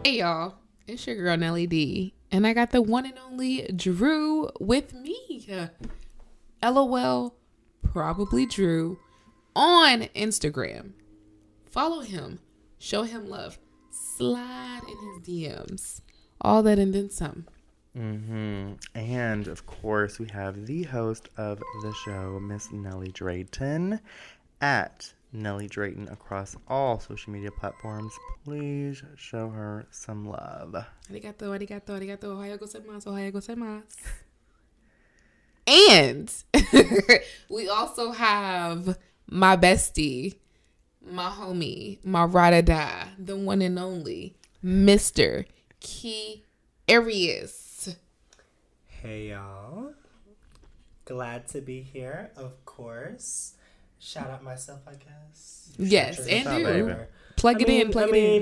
Hey y'all, it's your girl Nelly D, and I got the one and only Drew with me. LOL, probably Drew, on Instagram. Follow him, show him love, slide in his DMs, all that and then some. And of course, we have the host of the show, Miss Nelly Drayton, at Nelly Drayton across all social media platforms. Please show her some love. Arigato. Ohayo gozaimasu. And we also have my bestie, my homie, my ride or die, the one and only, Mr. Key Arias. Hey y'all. Glad to be here, of course. Shout out myself, I guess. Yes, Shout and out, do. Plug it in.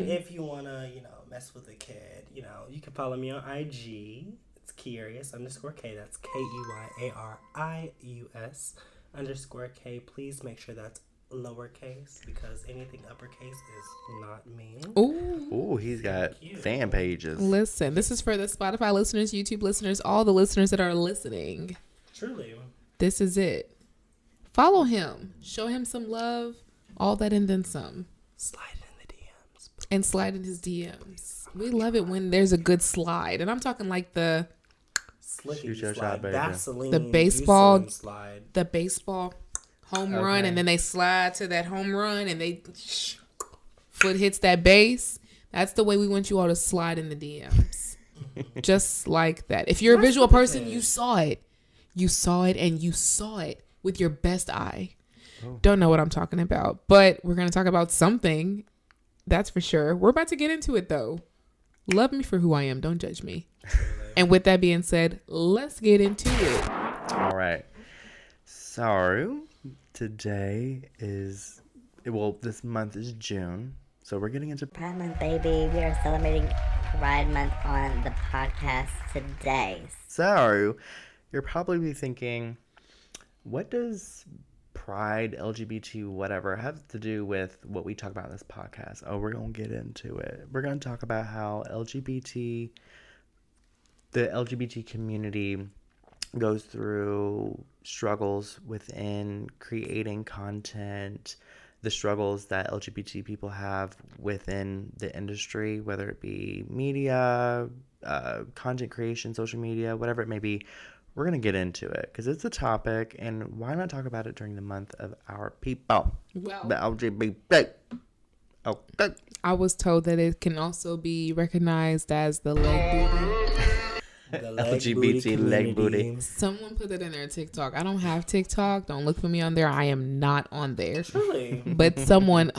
If you want to, mess with a kid, you can follow me on IG. It's Keyarius _K. That's KEYARIUS _K. Please make sure that's lowercase because anything uppercase is not me. Ooh, he's got fan pages. Listen, this is for the Spotify listeners, YouTube listeners, all the listeners that are listening. Truly. This is it. Follow him. Show him some love. All that and then some. Slide in the DMs. And slide in his DMs. We love it when there's a good slide. And I'm talking like the Slickety Shoot your slide, shot, baby. Vaseline, the baseball Eucerin slide. the baseball home run, and then they slide to that home run and they foot hits that base. That's the way we want you all to slide in the DMs. Just like that. If you're a visual person, you saw it. You saw it and you saw it with your best eye. Don't know what I'm talking about, but we're going to talk about something. That's for sure. We're about to get into it though. Love me for who I am. Don't judge me. And with that being said, let's get into it. All right. So, today is, this month is June. So, we're getting into Pride Month, baby. We are celebrating Pride Month on the podcast today. So, you're probably thinking, what does Pride, LGBT, whatever, have to do with what we talk about in this podcast? Oh, we're going to get into it. We're going to talk about how the LGBT community goes through struggles within creating content, the struggles that LGBT people have within the industry, whether it be media, content creation, social media, whatever it may be. We're going to get into it because it's a topic, and why not talk about it during the month of our people, Well, the LGBT. Okay. I was told that it can also be recognized as the leg booty. The LGBT leg booty. Someone put it in their TikTok. I don't have TikTok. Don't look for me on there. I am not on there. Truly. But someone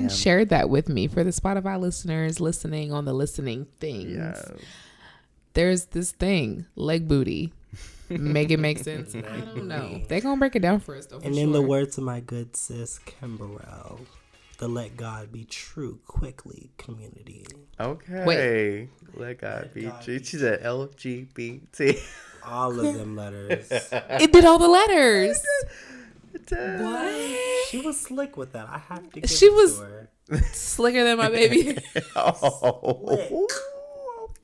shared that with me for the Spotify listeners listening on the listening things. Yes. There's this thing, leg booty. Make it make sense. I don't know. They're going to break it down for us, though. And in the words of my good sis, Kimberell, the Let God Be True quickly community. Okay. Wait. Let God be true. She's an LGBT. All of them letters. It did all the letters. What? She was slick with that. I have to give She it was- to her. Slicker than my baby. Oh.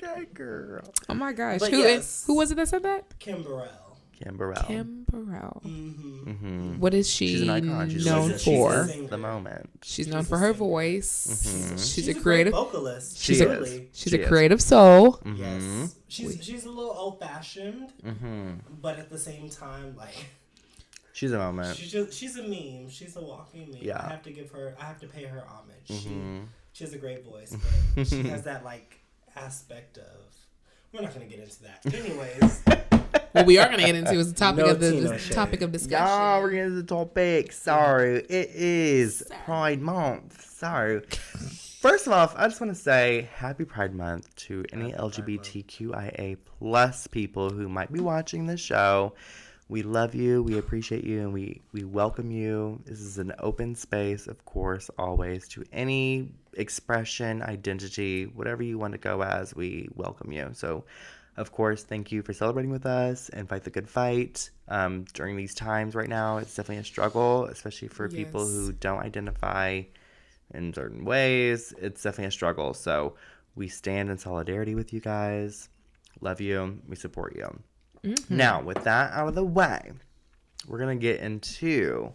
Okay, girl. Oh, my gosh. But Who yes. who was it that said that? Kimberell. Kimberell. Kimberell. Mm-hmm. What is she She's an icon. She's known she's for? the moment. She's known for her voice. Mm-hmm. She's a great creative. vocalist. She truly. is. She's She a is. creative soul. Mm-hmm. Yes. She's a little old fashioned, but at the same time, like She's a moment. she's a meme. She's a walking meme. Yeah. I have to pay her homage. Mm-hmm. She has a great voice, but she has that like aspect of. We're not gonna get into that. Anyways. What we are going to get into is the topic No of the Tino shade. topic of discussion. Y'all, we're getting to the topic. Sorry, it is Pride Month. So, first of all, I just want to say Happy Pride Month to any LGBTQIA plus people who might be watching this show. We love you, we appreciate you, and we welcome you. This is an open space, of course, always, to any expression, identity, whatever you want to go as, we welcome you. So, of course, thank you for celebrating with us and fight the good fight. During these times right now, it's definitely a struggle, especially for people who don't identify in certain ways. It's definitely a struggle. So we stand in solidarity with you guys. Love you. We support you. Mm-hmm. Now, with that out of the way, we're going to get into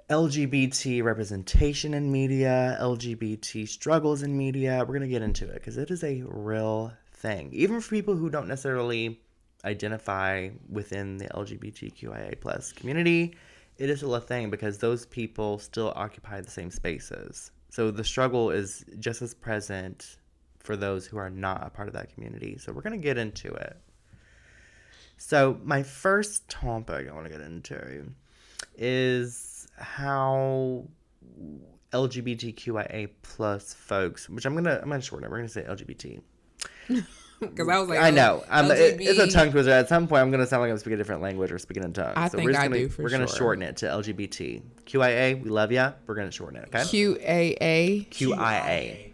LGBT representation in media, LGBT struggles in media. We're going to get into it because it is a real thing. Even for people who don't necessarily identify within the LGBTQIA plus community, it is still a thing because those people still occupy the same spaces. So the struggle is just as present for those who are not a part of that community. So we're going to get into it. So my first topic I want to get into is how LGBTQIA plus folks, which I'm gonna shorten it. We're gonna say LGBT. Because I was like, I know. It's a tongue twister. At some point, I'm gonna sound like I'm speaking a different language or speaking in tongues. I think I do for sure. We're gonna shorten it to LGBT. QIA, we love ya. We're gonna shorten it. Okay. QAA. QIA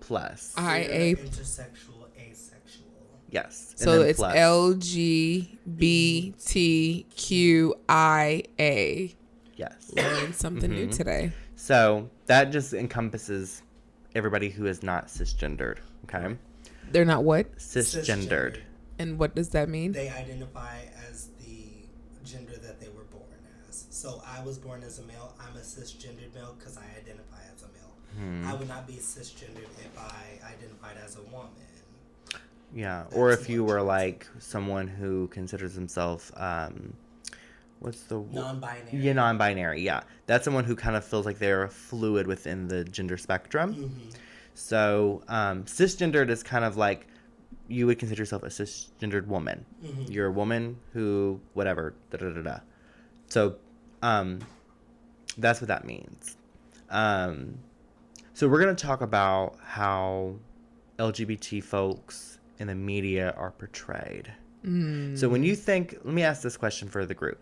plus. IA. Intersexual, asexual. Yes. So it's plus. LGBTQIA. Yes. Learned something new today. So that just encompasses everybody who is not cisgendered. Okay. They're not what? Cisgendered. And what does that mean? They identify as the gender that they were born as. So I was born as a male. I'm a cisgendered male because I identify as a male. I would not be cisgendered if I identified as a woman. Yeah. Or if you were like someone who considers himself, what's the non-binary? Yeah, non-binary. Yeah, that's someone who kind of feels like they're fluid within the gender spectrum. Mm-hmm. So cisgendered is kind of like you would consider yourself a cisgendered woman. Mm-hmm. You're a woman who whatever. Da da da da. So that's what that means. So we're gonna talk about how LGBT folks in the media are portrayed. So when you think, let me ask this question for the group.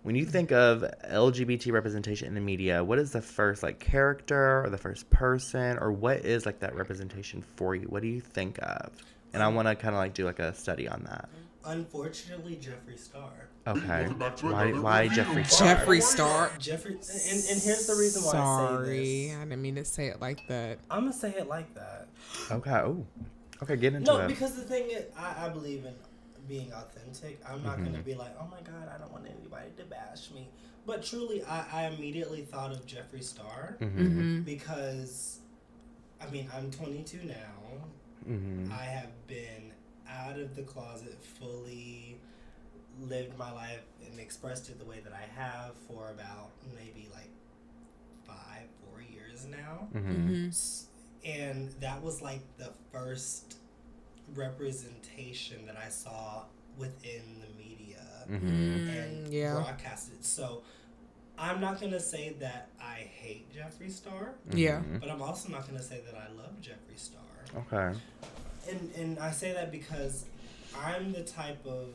When you think of LGBT representation in the media, what is the first like character or the first person, or what is like that representation for you? What do you think of? And I want to kind of like do like a study on that. Unfortunately, Jeffree Star. Okay. Why Jeffree Star? Jeffree Star. Jeffree, and here's the reason why I say this. I didn't mean to say it like that. I'm gonna say it like that. Okay. Oh. Okay. Get into it. No, because the thing is, I believe in being authentic. I'm not going to be like, oh my God, I don't want anybody to bash me. But truly, I immediately thought of Jeffree Star because, I mean, I'm 22 now. I have been out of the closet, fully lived my life and expressed it the way that I have for about maybe like 4 years now. And that was like the first representation that I saw within the media and broadcasted. So I'm not going to say that I hate Jeffree Star. But I'm also not going to say that I love Jeffree Star. Okay. And I say that because I'm the type of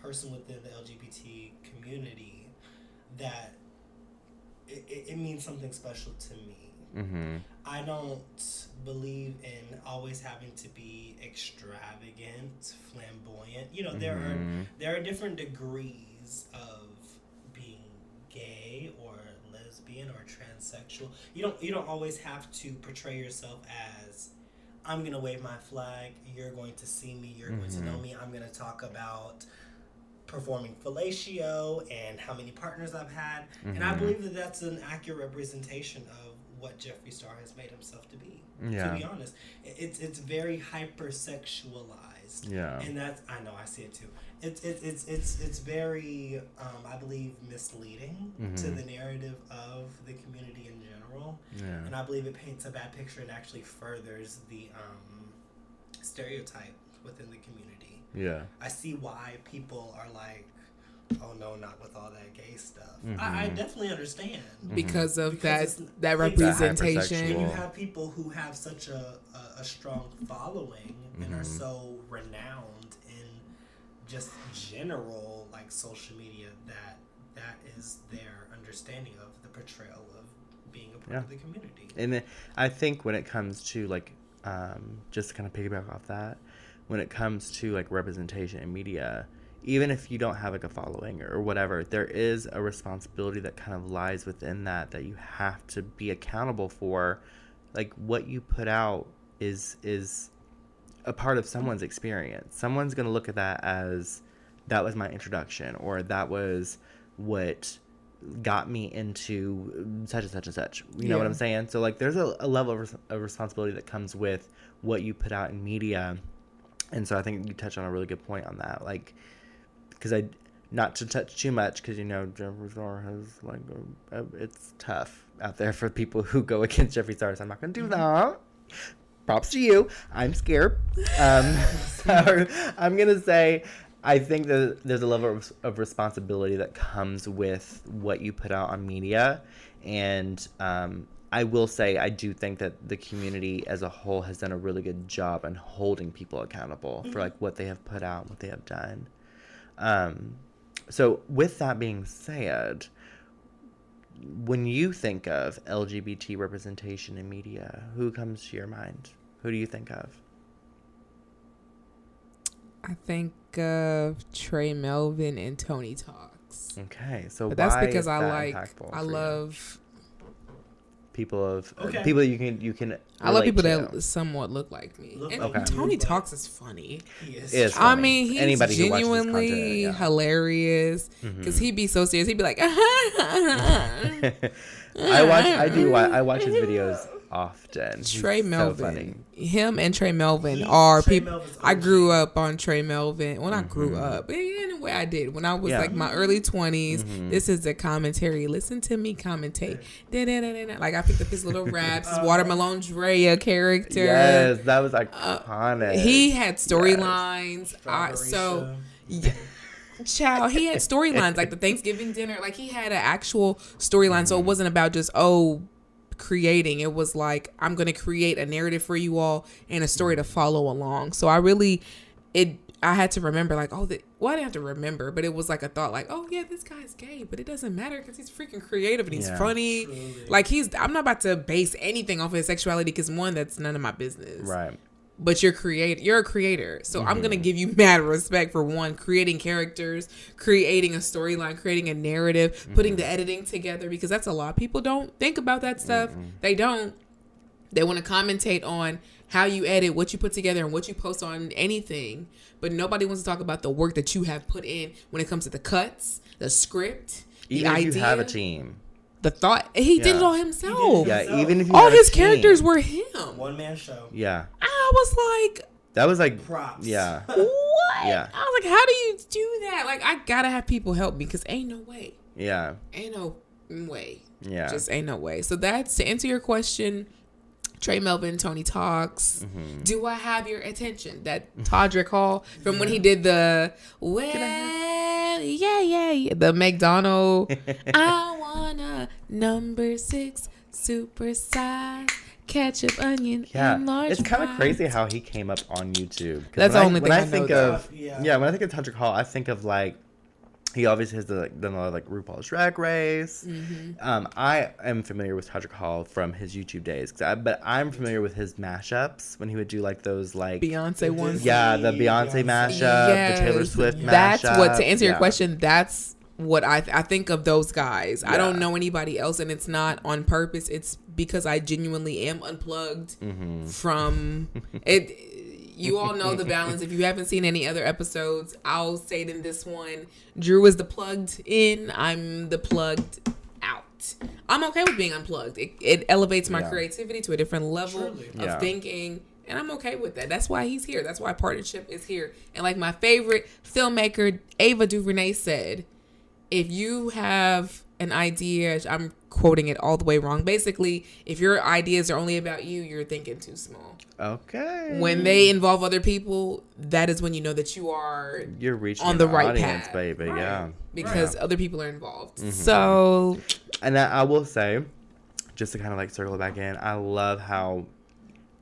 person within the LGBT community that it means something special to me. I don't believe in always having to be extravagant, flamboyant. You know, there are different degrees of being gay or lesbian or transsexual. You don't always have to portray yourself as, I'm gonna wave my flag, you're going to see me, you're going to know me, I'm gonna talk about performing fellatio and how many partners I've had. And I believe that that's an accurate representation of what Jeffree Star has made himself to be. To be honest, it's very hypersexualized. And that's, I know, I see it too. It's very I believe misleading to the narrative of the community in general. And I believe it paints a bad picture and actually furthers the stereotype within the community. I see why people are like, oh no, not with all that gay stuff. I definitely understand. Because that representation. And you have people who have such a strong following and are so renowned in just general like social media that is their understanding of the portrayal of being a part of the community. And I think when it comes to like just to kind of piggyback off that, when it comes to like representation in media, even if you don't have like a following or whatever, there is a responsibility that kind of lies within that you have to be accountable for. Like, what you put out is a part of someone's experience. Someone's going to look at that as, that was my introduction, or that was what got me into such and such and such. You know what I'm saying? So, like, there's a level of responsibility that comes with what you put out in media. And so I think you touched on a really good point on that. Like, because not to touch too much, because, you know, Jeffree Star has, like, it's tough out there for people who go against Jeffree Star, so I'm not going to do that. Props to you. I'm scared. So I'm going to say, I think that there's a level of responsibility that comes with what you put out on media. And I will say, I do think that the community as a whole has done a really good job in holding people accountable for, like, what they have put out, what they have done. So with that being said, when you think of LGBT representation in media, who comes to your mind? Who do you think of? I think of Trey Melvin and Tony Talks. Okay, so but that's why because is I that like, impactful I for you? love people of Okay. people you can. I love people relate that somewhat look like me. Look And like Okay. Tony you, but Talks is funny. He is. Is I funny. mean, he's Anybody who watches his genuinely content, yeah. hilarious because he'd be so serious. He'd be like, I watch his videos often. Trey He's Melvin. So funny. Him and Trey Melvin are Trey people. Melvin's I OG. grew up on Trey Melvin. When I grew up, in a way I did. When I was Yeah. like my early 20s, this is the commentary. Listen to me commentate. Da-da-da-da-da. Like I picked up his little raps, his Watermelon Drea character. Yes, that was iconic. He had storylines. Strawberry Child, he had storylines like the Thanksgiving dinner. Like he had an actual storyline, so it wasn't about just creating. It was like, I'm gonna create a narrative for you all and a story to follow along. So I had to remember like, I didn't have to remember, but it was like a thought like, oh yeah, this guy's gay, but it doesn't matter because he's freaking creative and he's funny. Truly. Like I'm not about to base anything off of his sexuality because one, that's none of my business. Right. But you're a creator. So I'm going to give you mad respect for one, creating characters, creating a storyline, creating a narrative, putting the editing together, because that's a lot. People don't think about that stuff. They don't. They want to commentate on how you edit, what you put together, and what you post on anything. But nobody wants to talk about the work that you have put in when it comes to the cuts, the script, Even the if idea. you have a team. The thought. He did Yeah. it all himself. Yeah, even if you All have a his team. characters were him. One man show. Yeah. I was like, That was like Props. Yeah. what? Yeah. I was like, how do you do that? Like, I gotta have people help me because ain't no way. Yeah. Ain't no way. Yeah. Just ain't no way. So that's to answer your question. Trey Melvin, Tony Talks. Do I have your attention? That Todrick Hall from when he did the the McDonald. I want a number 6 super size ketchup, onion, Yeah, and large it's kind of fries. crazy how he came up on YouTube. 'Cause That's when the only thing when I know think though. of Yeah. when I think of Todrick Hall, I think of like he obviously has done a lot of like RuPaul's Drag Race. I am familiar with Todrick Hall from his YouTube days, but I'm familiar with his mashups when he would do like those like Beyonce ones. yeah, the Beyonce mashup, the Taylor Swift mashup. That's what, to answer your Yeah. question, that's what I think of those guys. I don't Yeah. know anybody else, and it's not on purpose. It's because I genuinely am unplugged from it. You all know the balance. If you haven't seen any other episodes, I'll say it in this one. Drew is the plugged in. I'm the plugged out. I'm okay with being unplugged. It elevates my Yeah. creativity to a different level Truly. of Yeah. thinking. And I'm okay with that. That's why he's here. That's why partnership is here. And like my favorite filmmaker, Ava DuVernay, said, if you have an idea, I'm quoting it all the way wrong. Basically, if your ideas are only about you, you're thinking too small. Okay. When they involve other people, that is when you know that you are You're reaching on the an right audience, path. baby. Right. Yeah. because other people are involved. So And I will say, just to kind of like circle it back in, I love how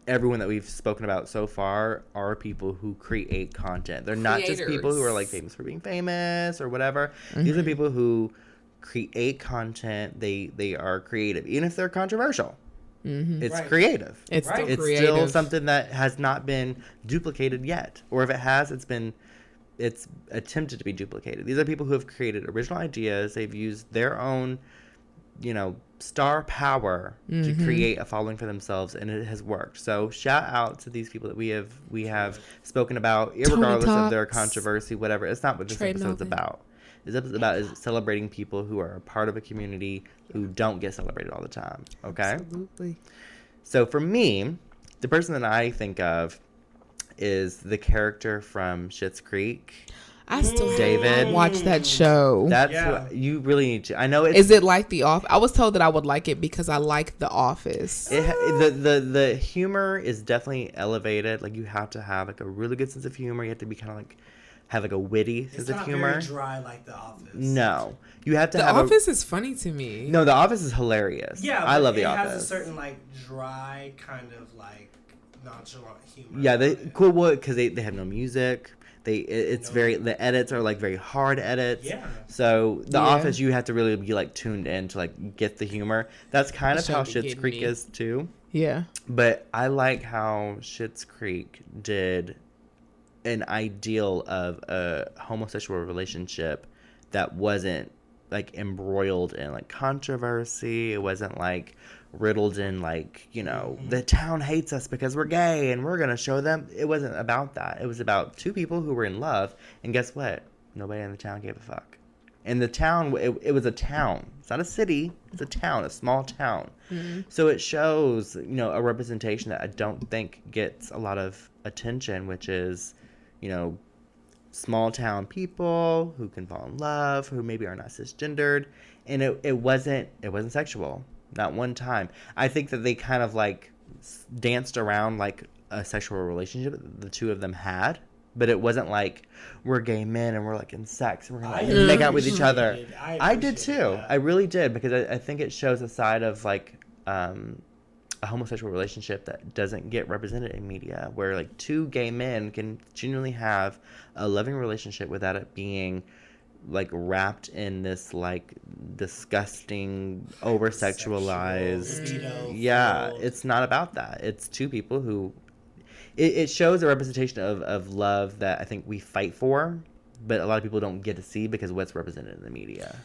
everyone that we've spoken about so far are people who create content. They're not just people who are like famous for being famous or whatever. These are people who create content. They are creative, even if they're controversial. It's Right. creative. it's Right. still It's creative. still something that has not been duplicated yet, or if it has, it's been it's attempted to be duplicated. These are people who have created original ideas. They've used their own, star power to create a following for themselves, and it has worked. So shout out to these people that we have spoken about, regardless of their controversy, whatever. It's not what this episode's about. This episode's about is celebrating people who are a part of a community who don't get celebrated all the time. Okay? Absolutely. So for me, the person that I think of is the character from Schitt's Creek. I still David. watch that show. That's what you really need to. I know it's. Is it like The Office? I was told that I would like it because I like The Office. The humor is definitely elevated. Like, you have to have like a really good sense of humor. You have to be kind of like have like a witty sense of humor. It's not very dry like The Office. No, you have to. The Office is funny to me. No, The Office is hilarious. Yeah, I love The Office. It has a certain like dry kind of like nonchalant humor. Yeah, because they have no music. The edits are like very hard edits. Yeah. So The Office, you have to really be like tuned in to like get the humor. That's kind of how Schitt's Creek is too. Yeah. But I like how Schitt's Creek did an ideal of a homosexual relationship that wasn't like embroiled in like controversy. It wasn't like riddled in like, the town hates us because we're gay and we're gonna show them. It wasn't about that. It was about two people who were in love, and guess what? Nobody in the town gave a fuck. And the town, it was a town. It's not a city. It's a town, a small town. Mm-hmm. So it shows, a representation that I don't think gets a lot of attention, which is, small town people who can fall in love, who maybe are not cisgendered, and it wasn't sexual. Not one time. I think that they kind of like danced around like a sexual relationship that the two of them had, but it wasn't like we're gay men and we're like in sex and we're gonna make out with each other. I did too. That. I really did, because I think it shows a side of like a homosexual relationship that doesn't get represented in media, where like two gay men can genuinely have a loving relationship without it being like wrapped in this like disgusting over sexualized it's not about that. It's two people who it shows a representation of love that I think we fight for, but a lot of people don't get to see because of what's represented in the media.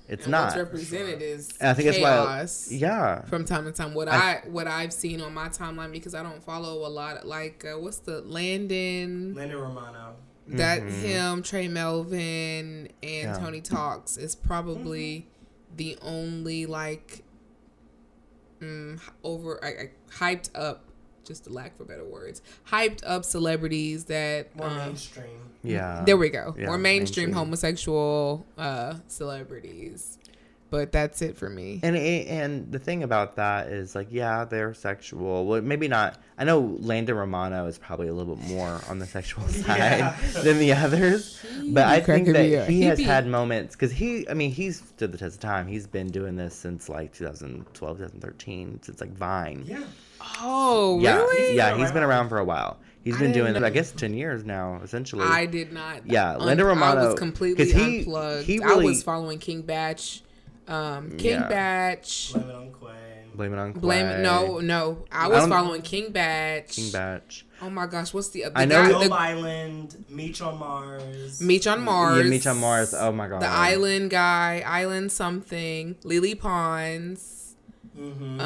It's not what's represented is and I think chaos. That's why, from time to time, what I've seen on my timeline, because I don't follow a lot, like what's the Landon Romano. That him, Trey Melvin, and Tony Talks is probably the only like hyped up, just to lack for better words, hyped up celebrities that more mainstream. Yeah, there we go. Yeah, more mainstream homosexual celebrities. But that's it for me. And the thing about that is, like, yeah, they're sexual. Well, maybe not. I know Landon Romano is probably a little bit more on the sexual side than the others. But I think that he has had moments, because he's stood the test of time. He's been doing this since, like, 2012, 2013, since, like, Vine. Yeah. Oh, really? Yeah, he's been around for a while. He's been doing it, I guess, 10 years now, essentially. I did not. Yeah, Landon Romano. I was completely unplugged. I was following King Batch. Batch. Blame it on Quay. No. I was following King Batch. Oh my gosh, what's the other? I know Gold Island, Meech on Mars. Yeah, Meech on Mars. Oh my god. The Island guy, Island something, Lily Pons. Mm-hmm.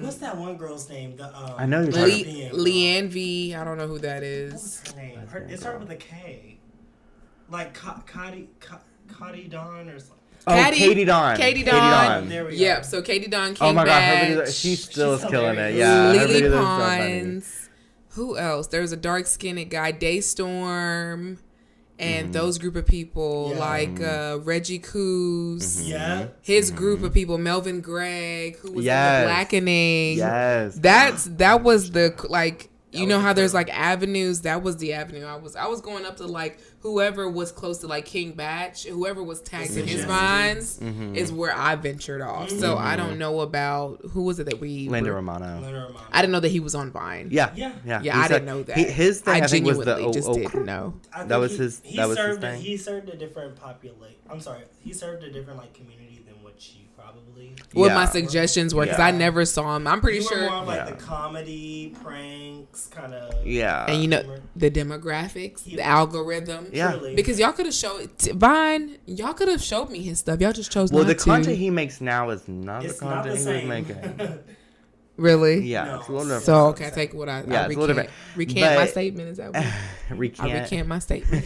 What's that one girl's name? I know you're talking. Leanne V. I don't know who that is. What's her name? It started with a K. Like Cody Dawn or something. Katie Dawn. There we go. Yep. So Katie Dawn came Oh my back. god, she still is killing it. Yeah. Lily Pons. Who else? There's a dark skinned guy, Daystorm, and those group of people like Reggie Coos. Yeah. His group of people, Melvin Gregg, who was in the Blackening. Yes. That was the like. You know how there's like avenues? That was the avenue I was going up to, like whoever was close to like King Batch, whoever was tagged in his vines is where I ventured off. So I don't know about who was it that we Landon Romano. I didn't know that he was on Vine. Yeah. I didn't know that. His thing I think was the just didn't know. That was his thing. He served a different population. I'm sorry, he served a different like community than what you probably. What my suggestions were, because I never saw him. I'm pretty You sure. were more of like the comedy, pranks, kind of. Yeah. And you know, the demographics, the algorithm. Yeah. Truly. Because y'all could have showed Vine. Y'all could have showed me his stuff. Y'all just chose not to. Well, the content he makes now is not It's the not content the he was same. making. Really? Yeah, No. it's a little different. So okay, I take what I. Yeah, I it's a little different. Recant my But- statement. Is that what? I Recant. recant my statement.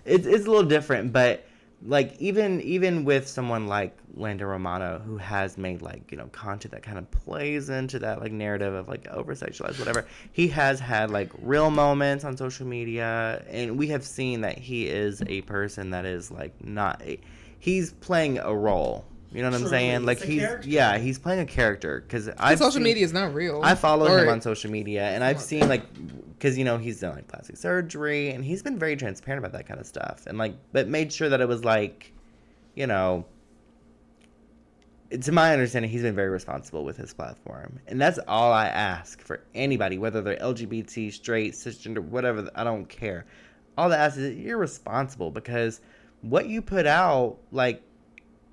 It's a little different, but like even with someone like Landon Romano, who has made like, you know, content that kind of plays into that like narrative of like over sexualized whatever, he has had like real moments on social media, and we have seen that he is a person that is like he's playing a role. You know what I'm saying? Like he's playing a character, because Social media is not real. I follow him on social media, and I've seen like, because you know he's done like plastic surgery, and he's been very transparent about that kind of stuff, and like, but made sure that it was like, you know, to my understanding, he's been very responsible with his platform, and that's all I ask for anybody, whether they're LGBT, straight, cisgender, whatever. I don't care. All I ask is that you're responsible, because what you put out, like,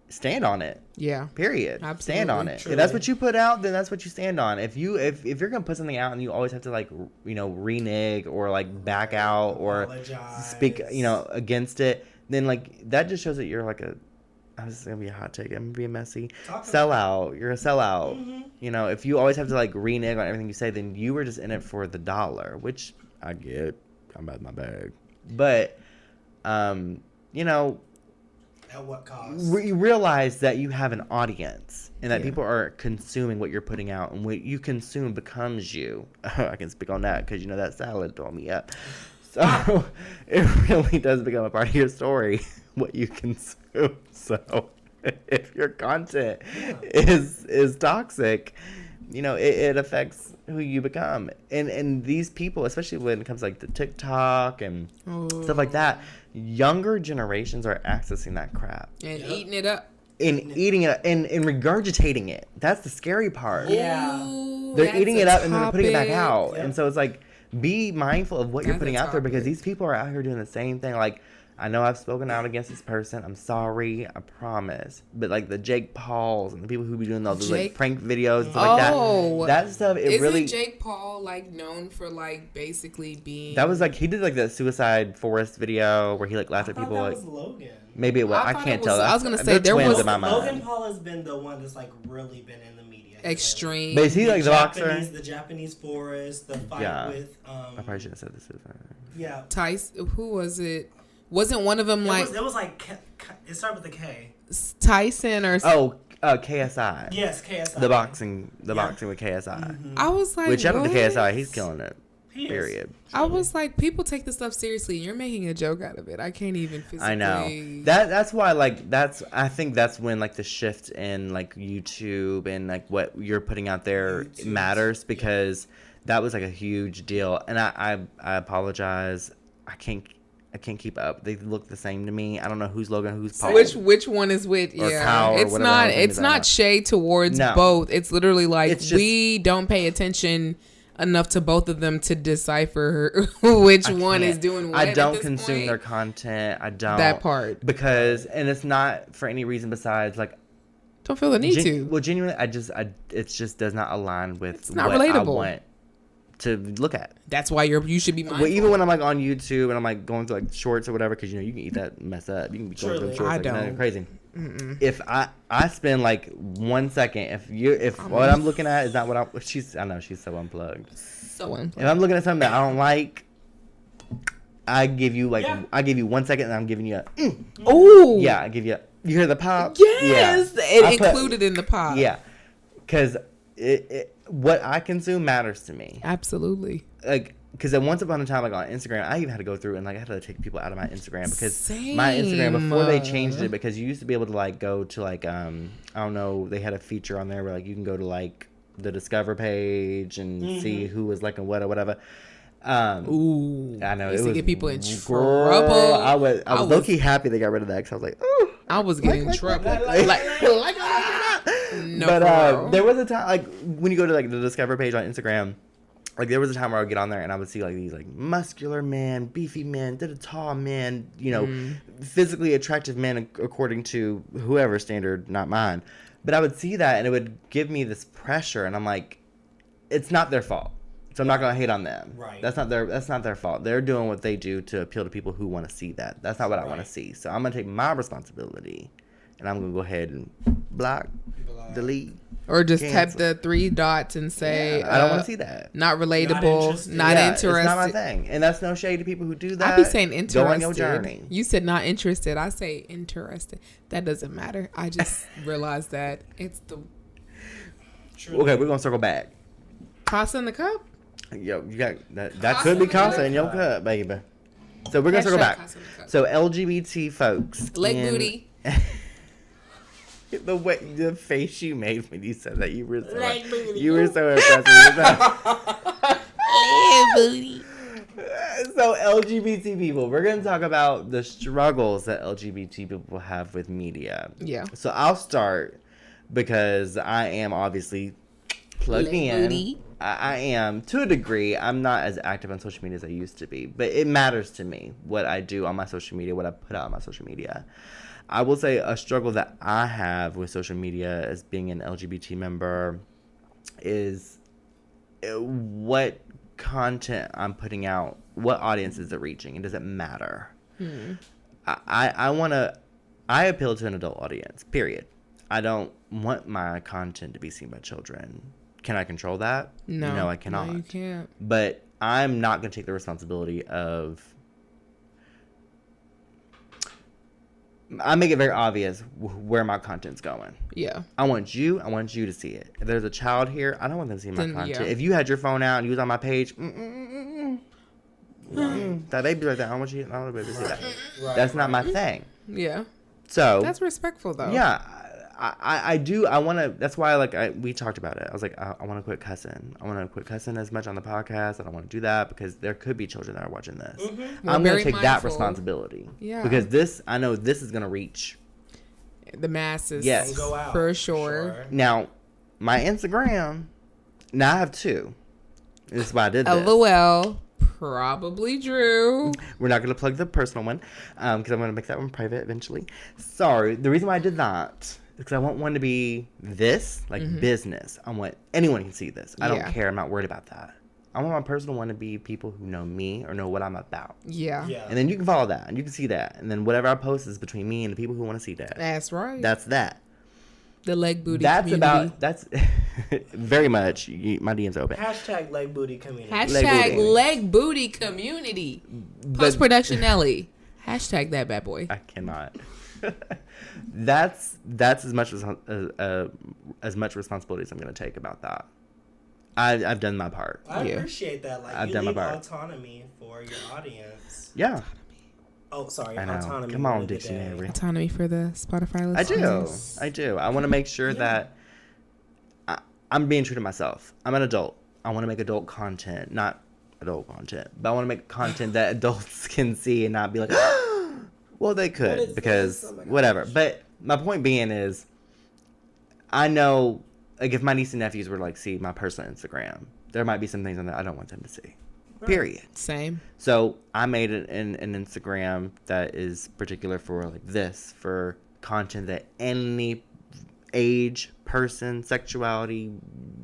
stand on it. Yeah. Period. Absolutely. Stand on it. Truly. If that's what you put out, then that's what you stand on. If you're gonna put something out and you always have to like, you know, renege or like back out or Apologize. speak, you know, against it, then like that just shows that you're like this is gonna be a hot take. I'm gonna be a messy sellout. You're a sellout. Mm-hmm. You know, if you always have to like renege on everything you say, then you were just in it for the dollar, which I get. I'm out of my bag, but you know. At what cost? You realize that you have an audience and that people are consuming what you're putting out, and what you consume becomes you. I can speak on that because, you know, that salad tore me up. So it really does become a part of your story, what you consume. So if your content is toxic, you know, it affects who you become. And these people, especially when it comes like to TikTok and stuff like that, younger generations are accessing that crap. And eating it up. And eating it and regurgitating it. That's the scary part. Yeah. Ooh, They're that's eating a it up and then they're putting it back topic. out. Yep. And so it's like, be mindful of what you're That's a putting out there, because topic. these people are out here doing the same thing. Like, I know I've spoken out against this person. I'm sorry. I promise. But like the Jake Pauls and the people who be doing all those like prank videos and stuff like that. That stuff, Isn't really. Jake Paul like known for like basically being? That was like, he did like the Suicide Forest video where he like laughed at people. That like, was Logan. maybe it was. I thought can't it tell. was- I was gonna say, They're there twins was- in my mind. Logan Paul has been the one that's like really been in the media. Extreme. But is he like the boxer? The Japanese forest, the fight Yeah. with I probably should have said this. yeah. Tyson. Who was it? Wasn't one of them like It was like it started with a K. Tyson or? KSI. Yes, KSI. The boxing with KSI. I was like, Which shout out to what? KSI, he's killing it. He is. Period. I was like, people take this stuff seriously. You're making a joke out of it. I can't even physically. I know. That's why I think that's when like the shift in like YouTube and like what you're putting out there matters, because that was like a huge deal. And I apologize. I can't keep up. They look the same to me. I don't know who's Logan, who's Paul. Which one is which? Or Yeah, Kyle or it's whatever not. his name It's is, I don't not know. shade towards No. both. It's literally like It's just- we don't pay attention enough to both of them to decipher which one is doing what. I don't at this consume point. their content. I don't. That part. Because, and it's not for any reason besides like, Don't feel the need to. well, genuinely, it just does not align with It's not what I relatable. want to look at. That's why you should be mindful. Well, even when I'm like on YouTube and I'm like going through like shorts or whatever, because you know you can eat that mess up. You can be going through Truly. shorts I like that, don't. crazy. If I spend like 1 second, if what I'm looking at is not what I know she's so unplugged. so unplugged. If I'm looking at something that I don't like, I give you 1 second and I'm giving you a Oh yeah. I give you you hear the pop. yes, Yeah. it I put- included in the pop. Yeah, because what I consume matters to me. Absolutely. Like, because at once upon a time, like on Instagram, I even had to go through and like I had to take people out of my Instagram, because my Instagram before they changed it, because you used to be able to like go to like I don't know, they had a feature on there where like you can go to like the Discover page and see who was like and what or whatever. Ooh, I know used it to was get people in girl, trouble. I was low key happy they got rid of that, because I was like, oh. I was getting in trouble. No, But for real. there was a time like when you go to like the Discover page on Instagram, like there was a time where I would get on there and I would see like these like muscular men, beefy men, tall men, you know, physically attractive men according to whoever's standard, not mine. But I would see that and it would give me this pressure, and I'm like, it's not their fault. So I'm not gonna hate on them. Right. That's not their fault. They're doing what they do to appeal to people who want to see that. That's not what I want to see. So I'm gonna take my responsibility, and I'm gonna go ahead and block, delete, or just cancel. tap the 3 dots and say, I don't want to see that. Not relatable, not Yeah, interested. It's not my thing, and that's no shade to people who do that. I be saying interested. Go on your journey. You said not interested. I say interested. That doesn't matter. I just realized that it's the Okay, we're gonna circle back. Casa in the cup. Yo, you got that. That could be Casa in your cup, baby. So we're gonna circle back. Casa in the cup. So LGBT folks, Leg booty. The face you made when you said that, you were so Leg booty. you were so impressive. Leg booty. So LGBT people, we're gonna talk about the struggles that LGBT people have with media. Yeah. So I'll start because I am obviously plugged Leg in. booty. I am to a degree. I'm not as active on social media as I used to be, but it matters to me what I do on my social media, what I put out on my social media. I will say a struggle that I have with social media as being an LGBT member is what content I'm putting out, what audience is it reaching, and does it matter? I appeal to an adult audience, period. I don't want my content to be seen by children. Can I control that? No, I cannot. No, you can't. But I'm not going to take the responsibility of... I make it very obvious where my content's going. Yeah. I want you to see it. If there's a child here, I don't want them to see my content. Yeah. If you had your phone out and you was on my page, that baby right there, I don't want the baby to see that. That's not my thing. Yeah. So That's respectful, though. yeah, I do. I want to. That's why, we talked about it. I was like, I want to quit cussing. I want to quit cussing as much on the podcast. I don't want to do that because there could be children that are watching this. I'm going to take that responsibility. Yeah. Because I know this is going to reach the masses. Yes. Go out, for sure. Now, my Instagram. Now I have 2. This is why I did this. LOL. Probably Drew. We're not going to plug the personal one because I'm going to make that one private eventually. Sorry. The reason why I did that is because I want one to be this, like business. I want anyone can see this. I don't care. I'm not worried about that. I want my personal one to be people who know me or know what I'm about. Yeah. And then you can follow that and you can see that. And then whatever I post is between me and the people who want to see that. That's right. That's that. The leg booty That's community. that's very much. My DM's open. Hashtag leg booty community. Hashtag leg booty community. Post production Nelly. Hashtag that bad boy. I cannot. That's as much responsibility as I'm going to take about that. I've done my part. I appreciate that. Like, I've you done my leave part. Autonomy for your audience. Yeah. Oh, sorry. I know. Autonomy. Come on, dictionary. Autonomy for the Spotify listeners. I do. I want to make sure that I'm being true to myself. I'm an adult. I want to make adult content, not adult content, but I want to make content that adults can see and not be like, well, they could because whatever. But my point being is, I know, like, if my niece and nephews were to, like, see my personal Instagram, there might be some things on there I don't want them to see. Period. Same. So I made an Instagram that is particular for like this, for content that any age, person, sexuality,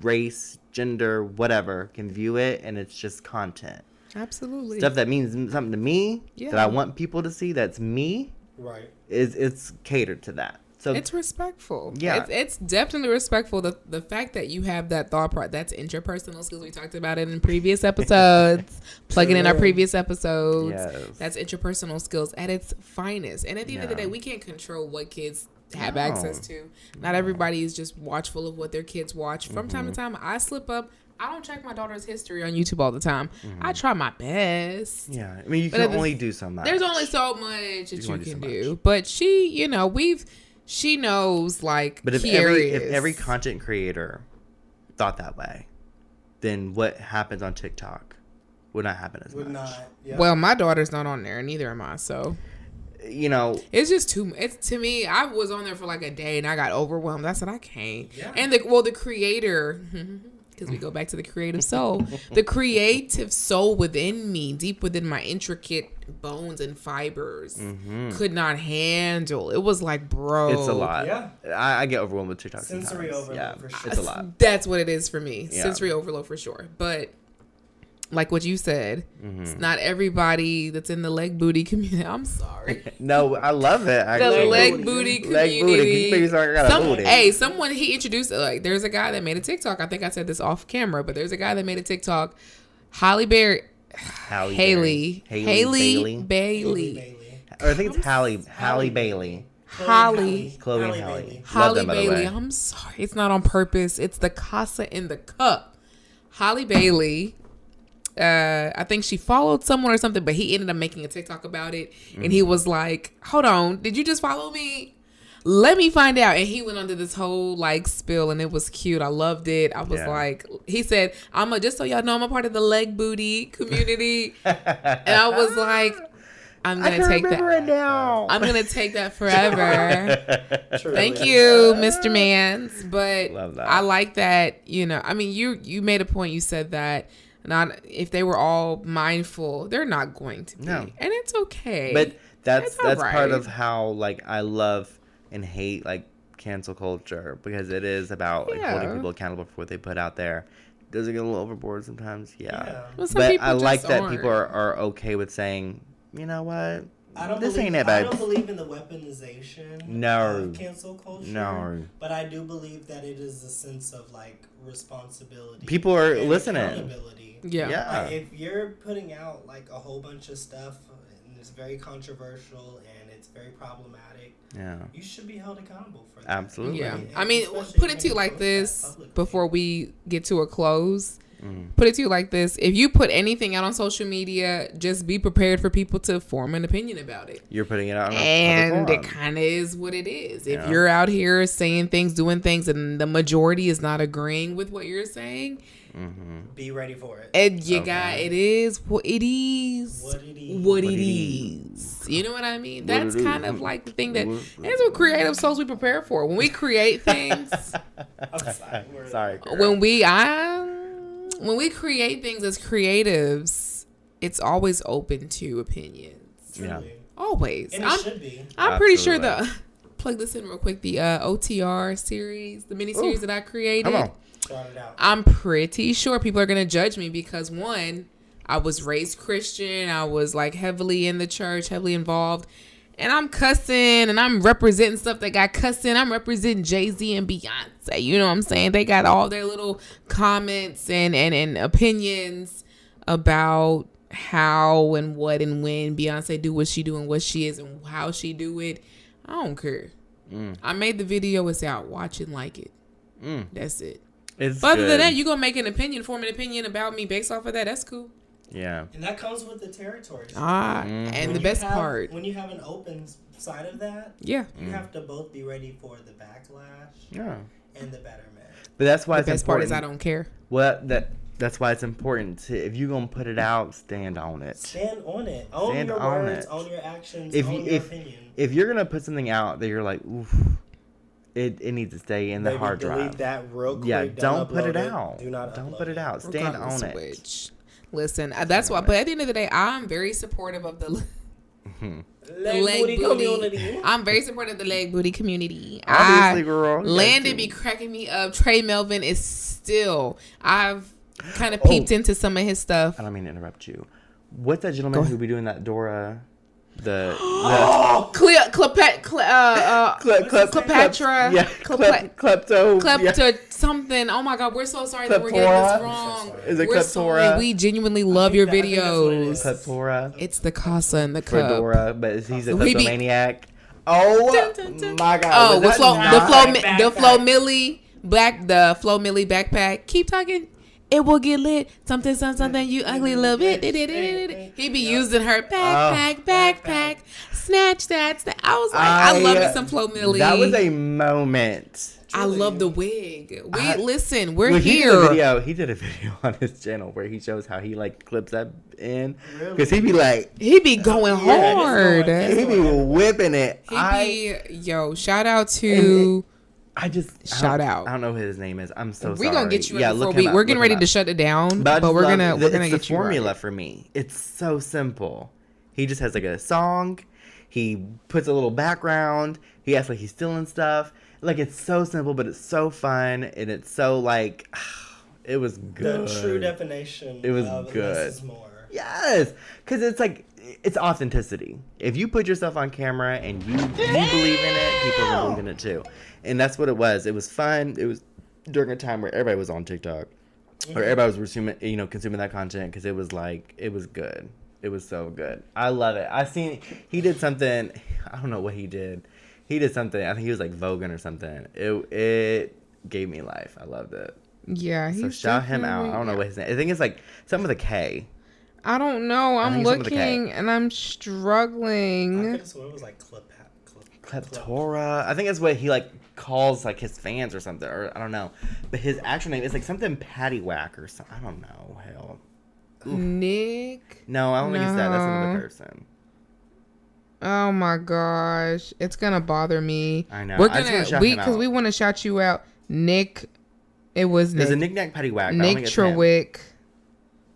race, gender, whatever can view it, and it's just content. Absolutely. Stuff that means something to me, that I want people to see, that's me. Right. It's catered to that. So it's respectful. Yeah. It's definitely respectful. The fact that you have that thought part, that's interpersonal skills. We talked about it in previous episodes. Plugging in our previous episodes. Yes. That's interpersonal skills at its finest. And at the end of the day, we can't control what kids have access to. Not everybody is just watchful of what their kids watch. From time to time, I slip up. I don't check my daughter's history on YouTube all the time. I try my best. Yeah. I mean, you can only do so much. There's only so much that you can do. But she, she knows, like, but if every content creator thought that way, then what happens on TikTok would not happen as much. Well, my daughter's not on there, and neither am I. So, it's just too. It's to me. I was on there for like a day, and I got overwhelmed. I said I can't. Yeah. And the creator, because we go back to the creative soul. The creative soul within me, deep within my intricate bones and fibers, could not handle. It was like, bro. It's a lot. Yeah. I get overwhelmed with TikTok Sensory sometimes. overload, for sure. It's a lot. That's what it is for me. Yeah. Sensory overload for sure. But like what you said, it's not everybody that's in the leg booty community. I'm sorry. No, I love it. The leg booty community. Someone he introduced, like, there's a guy that made a TikTok. I think I said this off camera, but there's a guy that made a TikTok. Halle Bailey. Bailey. Or I think it's Halle Bailey. Halle Bailey. Bailey. I'm sorry. It's not on purpose. It's the casa in the cup. Halle Bailey. I think she followed someone or something, but he ended up making a TikTok about it. And he was like, hold on, did you just follow me? Let me find out. And he went under this whole like spill, and it was cute. I loved it. I was like, he said, just so y'all know, I'm a part of the leg booty community. And I was like, I'm going to take that. Right now. I'm going to take that forever. Thank you, Mr. Mans. But I like that, I mean, you made a point. You said that. Not if they were all mindful, they're not going to be. No. And it's okay. But that's right. part of how like I love and hate like cancel culture, because it is about like, holding people accountable for what they put out there. Does it get a little overboard sometimes? Yeah. Well, but I like that people are okay with saying, you know what? I don't believe in the weaponization of cancel culture. No. But I do believe that it is a sense of like responsibility. People are listening. Accountability. Yeah. Like, if you're putting out like a whole bunch of stuff and it's very controversial and it's very problematic, you should be held accountable for that. Absolutely. Yeah. I mean, put it to you like this before we get to a close. Put it to you like this. If you put anything out on social media, just be prepared for people to form an opinion about it. You're putting it out. And it kind of is what it is. If you're out here saying things, doing things, and the majority is not agreeing with what you're saying, be ready for it. And it is what it is. What it is. You know what I mean? That's kind of like the thing that's what creative souls we prepare for. When we create things. Sorry. When we create things as creatives, it's always open to opinions. Yeah. Always. And it should be. I'm pretty sure plug this in real quick. The OTR series, the miniseries that I created. Come on. Shout it out. I'm pretty sure people are going to judge me because, one, I was raised Christian. I was like heavily in the church, heavily involved. And I'm cussing and I'm representing stuff that got cussing. I'm representing Jay-Z and Beyonce. You know what I'm saying? They got all their little comments and opinions about how and what and when Beyonce do what she do and what she is and how she do it. I don't care. I made the video. It's out. Watch it, like it. That's it. But other than that, you going to make an opinion, form an opinion about me based off of that. That's cool. Yeah. And that comes with the territory. And the best part. When you have an open side of that, you have to both be ready for the backlash and the betterment. But that's why the best part is I don't care. Well, that's why it's important to, if you're going to put it out, stand on it. Stand on it. Own your words, own your actions, own your opinion. If you're going to put something out that you're like, oof, it needs to stay in the hard drive. Delete that real quick. Yeah, don't put it out. Do not Don't put it out. Stand on it. Listen, that's why. But at the end of the day, I'm very supportive of the leg booty community. I'm very supportive of the leg booty community. Obviously, girl. Landon be cracking me up. Trey Melvin is still. I've kind of peeped into some of his stuff. I don't mean to interrupt you. What's that gentleman who be doing that Dora? Cleopatra. Klepto something. Oh my God, we're so sorry that we're getting this wrong. Is it Kleptora? We genuinely love your videos. Kleptora. It's the casa and the cup. Fedora, but he's a kleptomaniac. Oh my God. The Flo Millie backpack. Keep talking. It will get lit. Something, you ugly little bit. He be using her backpack. Snatch that. I was like, I love me some Flo Millie. That was a moment. I love the wig. We're here. He did a video on his channel where he shows how he like clips that in. Because he be going hard. He be whipping it. Shout out to Shout out. I don't know who his name is. I'm so sorry. We're gonna get you Yeah, before look him up, we're getting look him ready up. to shut it down, But we're gonna it's get the you formula right. for me. It's so simple. He just has like a song. He puts a little background. He acts like he's stealing stuff. Like, it's so simple, but it's so fun, and it's so like, it was good. The true definition It was of good. less is more. Yes, because it's like, it's authenticity. If you put yourself on camera and you believe in it, people will believe in it too. And that's what it was. It was fun. It was during a time where everybody was on TikTok, or everybody was consuming that content, because it was like, it was good. It was so good. I love it. He did something. I don't know what he did. He did something. I think he was like voguing or something. It gave me life. I loved it. Yeah, So shout him out. I don't know what his name. I think it's like something with a K. I don't know. I'm think it's something with a K. looking and I'm I struggling. could have sworn it was like Kleptora. I think that's what he like calls like his fans or something. Or I don't know. But his actual name is like something Paddywhack or something. I don't know. Hell. Nick. No, I don't think it's that. That's another No. person. Oh my gosh, it's gonna bother me. I know. We're I just wanna gonna shout him because out. we want to shout you out, Nick. It was There's a Nick. knick-knack Paddywhack. But I don't Nick think it's him. Trewick.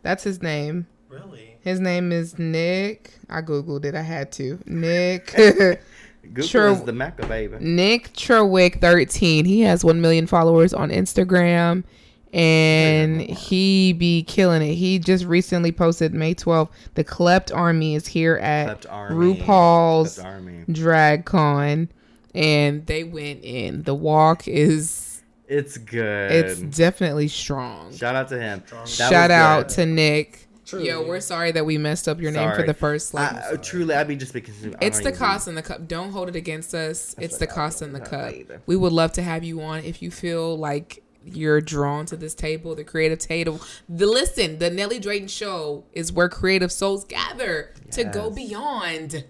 That's his name. Really? His name is Nick. I googled it. I had to. Nick. Google is the Mecca, baby. Nick Trewick 13. He has 1 million followers on Instagram, and he be killing it. He just recently posted May 12th. The Klept Army is here at RuPaul's Klept Army. Drag Con, and they went in. The walk is It's good. it's definitely strong. Shout out to him. That Shout was out good. to Nick. Truly. Yo, we're sorry that we messed up your name for Sorry. the first Truly, I'd be just because It's the cost in the cup. Don't hold it against us. It's the what I cost in the was cup. saying. We would love to have you on if you feel like you're drawn to this table, the creative table. The Nelly Drayton show is where creative souls gather to go Yes. beyond.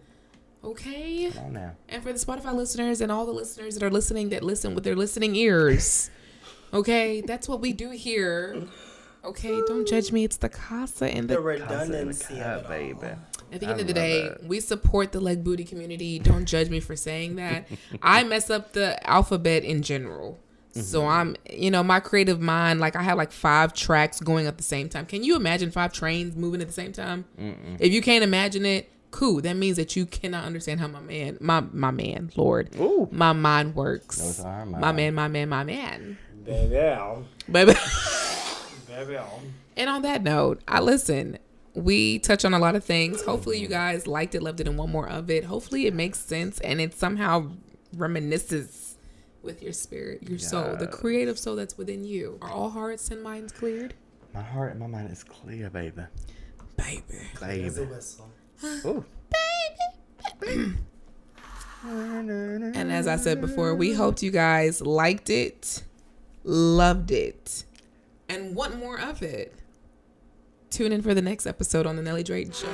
Okay? Come on now. And for the Spotify listeners and all the listeners that are listening that listen with their listening ears. Okay? That's what we do here. Okay? Don't judge me. It's the casa and The the redundancy of it baby. all. At the I end of the love day, it. we support the LeG Booty community. Don't judge me for saying that. I mess up the alphabet in general. So I'm, my creative mind, like I have like 5 tracks going at the same time. Can you imagine 5 trains moving at the same time? If you can't imagine it, cool. That means that you cannot understand how my man, Lord, Ooh. my mind works. Those are mine. My man. Baby. Baby. And on that note, we touch on a lot of things. Hopefully you guys liked it, loved it, and want more of it. Hopefully it makes sense and it somehow reminisces with your spirit, your soul, the creative soul that's within you. Are all hearts and minds cleared? My heart and my mind is clear, baby. Baby. There's a whistle. Ooh. And as I said before, we hoped you guys liked it, loved it, and want more of it. Tune in for the next episode on the Nelly Drayton Show.